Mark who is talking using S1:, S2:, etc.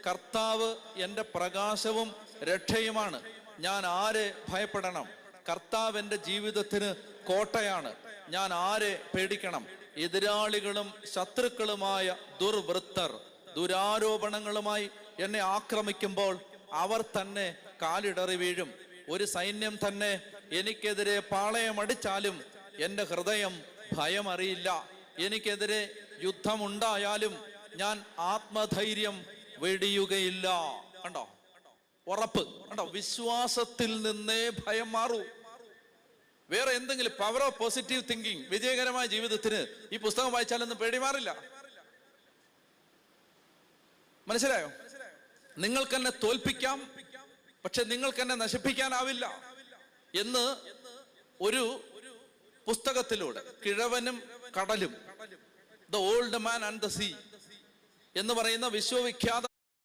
S1: കർത്താവ് എൻ്റെ പ്രകാശവും രക്ഷയുമാണ്. ഞാൻ ആരെ ഭയപ്പെടണം? കർത്താവ് എൻ്റെ ജീവിതത്തിന് കോട്ടയാണ്. ഞാൻ ആരെ പേടിക്കണം? എതിരാളികളും ശത്രുക്കളുമായ ദുർവൃത്തർ ദുരാരോപണങ്ങളുമായി എന്നെ ആക്രമിക്കുമ്പോൾ അവർ തന്നെ കാലിടറി വീഴും. ഒരു സൈന്യം തന്നെ എനിക്കെതിരെ പാളയമടിച്ചാലും എൻ്റെ ഹൃദയം ഭയമറിയില്ല. എനിക്കെതിരെ യുദ്ധമുണ്ടായാലും ഞാൻ ആത്മധൈര്യം വെടിയുകയില്ല. കണ്ടോ? ഉറപ്പ് കണ്ടോ? വിശ്വാസത്തിൽ നിന്നേ ഭയം മാറൂ. വേറെ എന്തെങ്കിലും പവർ ഓഫ് പോസിറ്റീവ് തിങ്കിങ്, വിജയകരമായ ജീവിതത്തിന് ഈ പുസ്തകം വായിച്ചാലൊന്നും പേടി മാറില്ല. മനസ്സിലായോ? നിങ്ങൾക്ക് എന്നെ തോൽപ്പിക്കാം, പക്ഷെ നിങ്ങൾക്ക് എന്നെ നശിപ്പിക്കാനാവില്ല എന്ന് ഒരു പുസ്തകത്തിലൂടെ, കിഴവനും കടലും, the old man and the sea എന്ന് പറയുന്ന വിശ്വവിഖ്യാത